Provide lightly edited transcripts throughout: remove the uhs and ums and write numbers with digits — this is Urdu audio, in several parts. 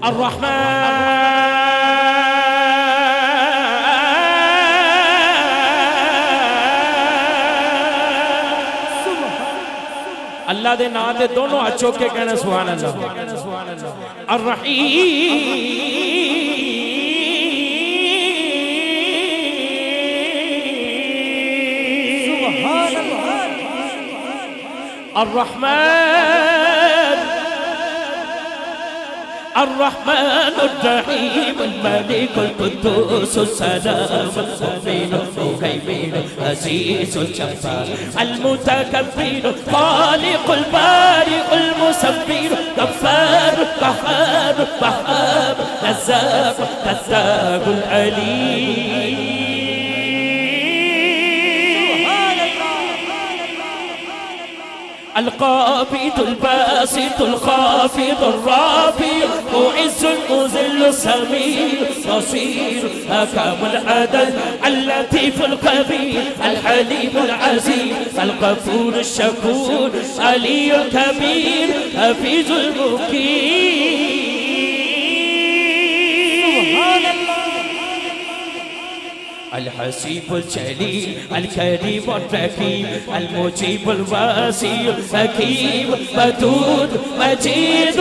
اللہ دے نام دے دونوں اچھو کے کہنا سبحان اللہ الرحمن الرحمن الرحيم الملك القدوس السلام المؤمن المهيمن العزيز الجبار المتكبر خالق البارئ المصور غفار قهار وهاب رزاق فتاح العليم القابض الباسط الخافض الرافع معز المذل السميع البصير حكم العدل اللطيف الخبير الحليم العزيز الغفور الشكور علي الكبير حفيظ المقيم سبحان الله الحسيب الجليل الكريم الرحيم المجيب الواسع الحكيم ودود مجيد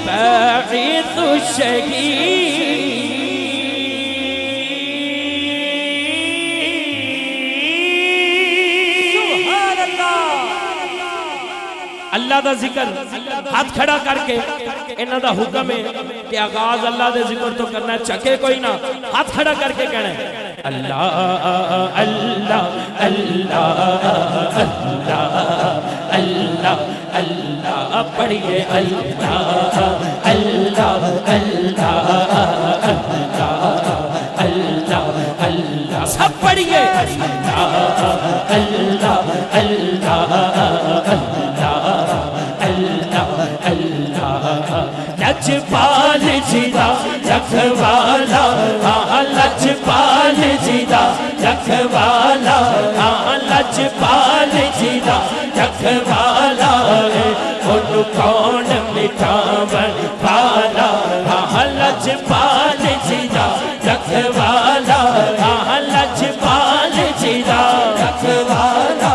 باعث الشهيد سبحان الله اللہ دا ذکر ہاتھ کھڑا کر کے انہاں دا حکم ہے کہ آغاز اللہ دے ذکر تو کرنا ہے چکے کوئی نہ ہاتھ کھڑا کر کے کہنا ہے اللہ اللہ اللہ اللہ اللہ پڑھیے اللہ اللہ اللہ اللہ اللہ سب پڑھیے اللہ اللہ اللہ لجپال جیدا رکھوالا لجپال جیدا رکھوالا لجپال جیدا رکھوالا انہوں کون مٹھاون پالا لجپال جیدا رکھوالا لجپال جیدا رکھوالا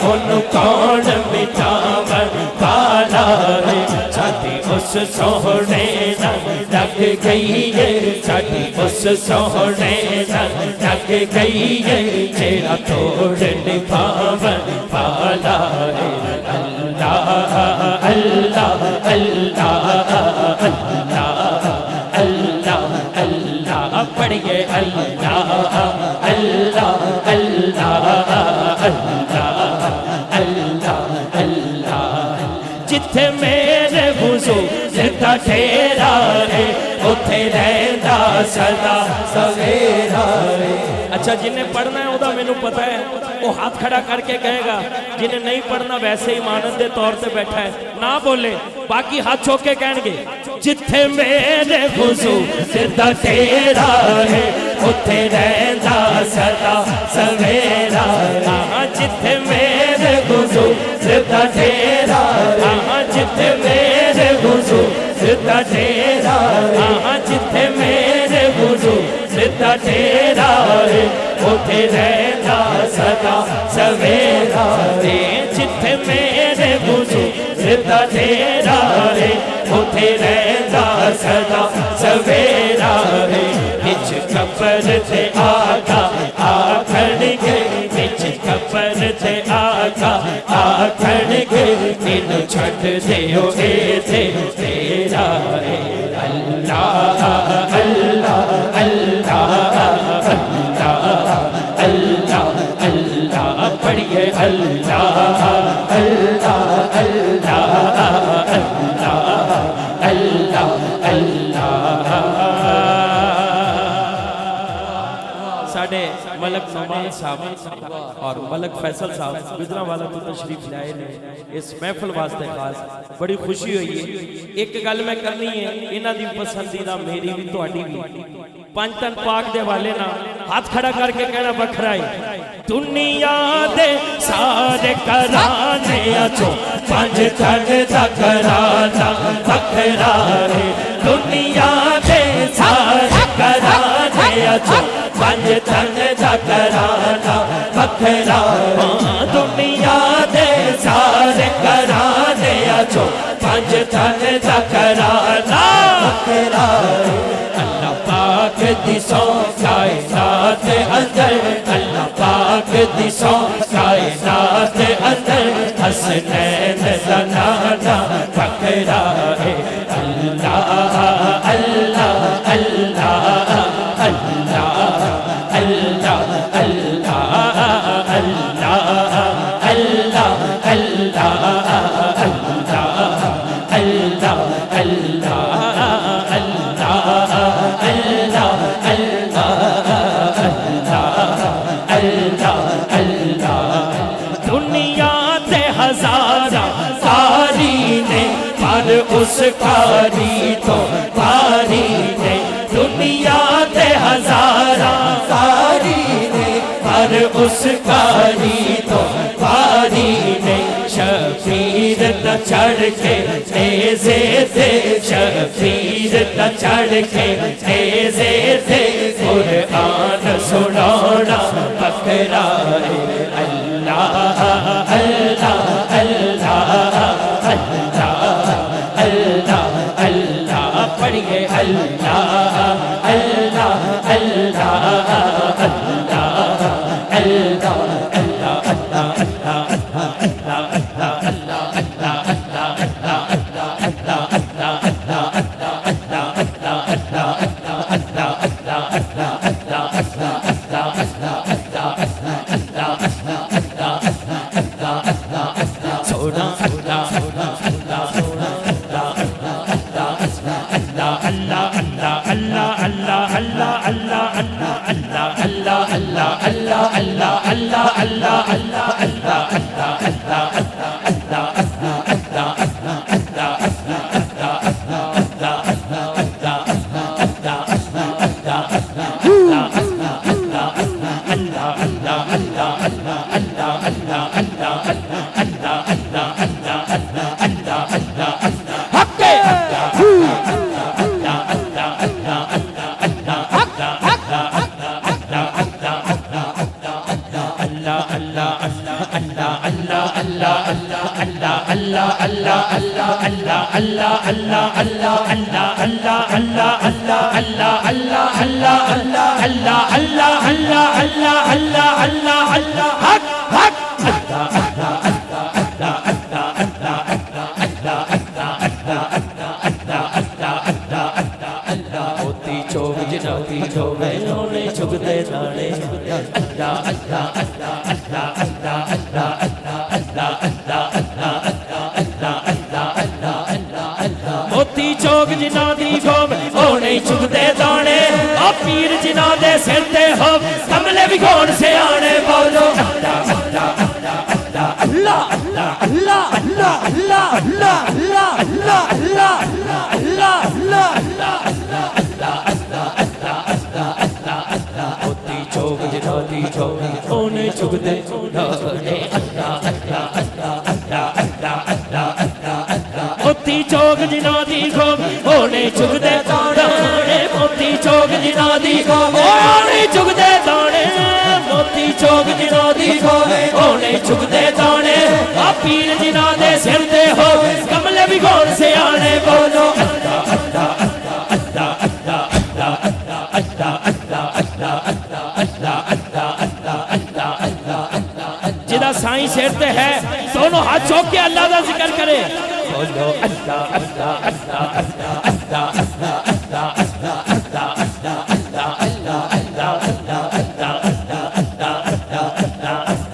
انہوں کون مٹھاون پالا اس سونے لگ گئی ہے ساڑھی اس سونے لگ گئی ہے تیرا توڑ نبھاون پالا ہے اللہ اللہ اللہ اللہ اللہ اللہ پڑھئے اللہ اللہ اللہ اللہ اللہ جتھے میرے حضور زندہ ٹھیرا ہے اتھے رہندا سدا سویرا ہے اچھا جنہیں پڑھنا ہے وہ میں نے پتا ہے وہ ہاتھ کھڑا کر کے کہے گا جنہیں نہیں پڑھنا ویسے امانت دے طور سے بیٹھا ہے نہ بولے باقی ہاتھ چھوک کے کہیں گے جتھے میرے حضور زندہ ٹھیرا ہے اتھے رہندا سدا سویرا جتھے میرے حضور زندہ ٹھیرا جتھے میرے حضور زندہ ٹھیرا جتھے میرے حضور زندہ ٹھیرا ہے اتھے رہندا سدا سویرا ہے جتھے میرے حضور زندہ ٹھیرا ہے اتھے رہندا سدا سویرا ہے بچ قبر تے آقا آکھن گے بچ قبر تے آقا آکھن گے تینوں چھٹ دیو اے تے تیرا ہے اللہ اللہ اللہ اللہ اللہ پڑھئے اللہ اللہ اللہ اللہ اللہ ساڑھے ملک نعمان صاحب اور ملک فیصل صاحب گجرہ والا تو تشریف لائے نے اس محفل واسطے خاص بڑی خوشی ہوئی ہے ایک گل میں کرنی ہے انہاں دی پسندیدہ میری بھی تو اڈی بھی پانچ تن پاک دے والے نا ہاتھ کھڑا کر کے کہنا بکھرائی دنیا دے سارے کرانے اچھو پانچ تن دا کرانا بکھرا ہے چو پنج تن دا کرانا بکھرا دنیا دے سارے کرانے چو پنج تن دا کرانا بکھرا اللہ پاک دی سو کائنات اندر اللہ پاک دی سو کائنات اندر حسنین دا نانا بکھرا ہے اللہ اللہ اللہ اللہ اللہ اللہ اللہ اللہ دنیا تے ہزارہ کاری نے پر اس کاری تو پاری نے دنیا تے ہزارہ کاری نے پر اس کاری تو پاری نے شفیر تا چڑھ کے نیزے دے شفیر تا چڑھ کے نیزے دے قرآن سنانا بکھرا ہے اللہ اللہ اللہ اللہ اللہ اللہ پڑھئے اللہ اللہ اللہ اللہ موتی چوک جنہ دی گوم او نہیں چکتے دانے او پیر جنہ دے سرتے ہو کملے بھی کون سے آنے بولو اللہ اللہ اللہ اللہ اللہ اللہ اللہ اللہ اللہ اللہ اللہ موتی چوک جنہ دی گوم او نہیں چکتے دانے اللہ اللہ اللہ اللہ موتی چوک جنہ دی گوم اونے چکدے دانے موتی چوک جنہ دی گوم اونے چکدے دانے موتی چوک جنہ دی گوم اونے چکدے دانے پیر جنہ دے سر دے ہو کملے بھی کون سے آنے بولو اللہ اللہ اللہ اللہ اللہ اللہ اللہ اللہ اللہ اللہ اللہ اللہ اللہ جنہ سائیں سر دے ہے دونوں ہاتھ چوک کے اللہ دا ذکر کرے بولو اللہ اللہ اللہ اللہ اللہ اللہ اللہ اللہ اللہ اللہ اللہ اللہ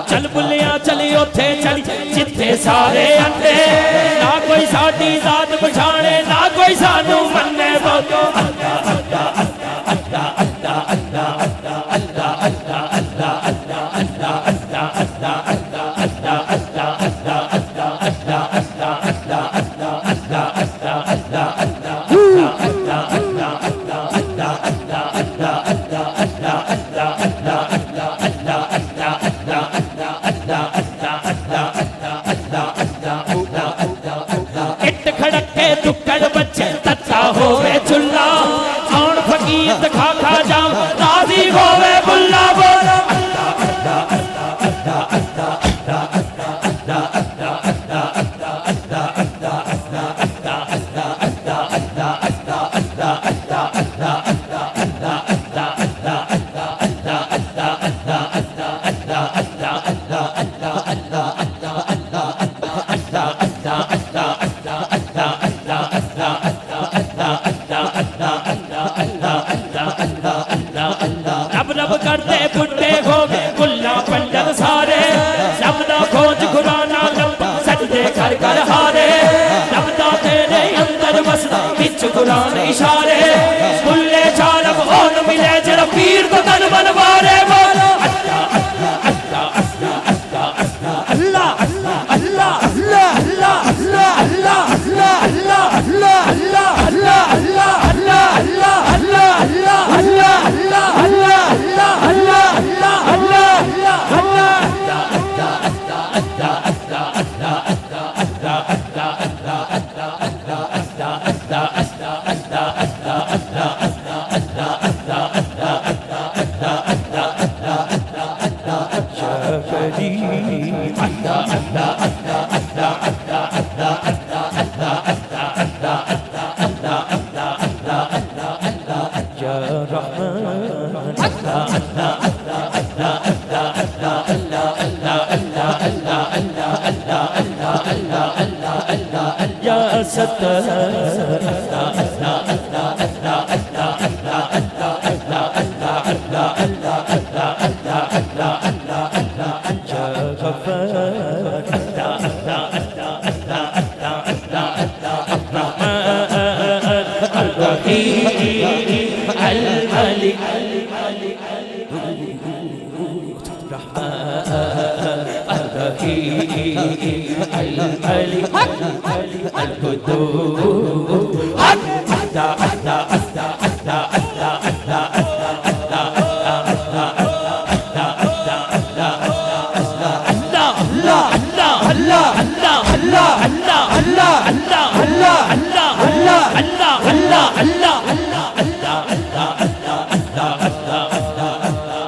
چل بلیاں چلی اوتھے چلی جتھے سارے انڈے نہ کوئی ساڈی ذات پچھانے نہ کوئی سانو مننے بولو اللہ اللہ اللہ اللہ اللہ اللہ اللہ اللہ اللہ اللہ اللہ اللہ اللہ اللہ اللہ کھا جاؤں راضی ہوئے بلا بولا رب رب کرتے بڈھے ہو گئے گلا پنڈت سارے رب دا کھوج قرآن لب سجدے کر کر ہارے رب دا تیرے اندر وسدا بچ قرآن اشارے کلے چارب اون ملے جڑا پیر تو تن بنوارے بولو اللہ اللہ اللہ اللہ اللہ اللہ اللہ اللہ اللہ اللہ اللہ اللہ اللہ اللہ اللہ اللہ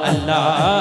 اللہ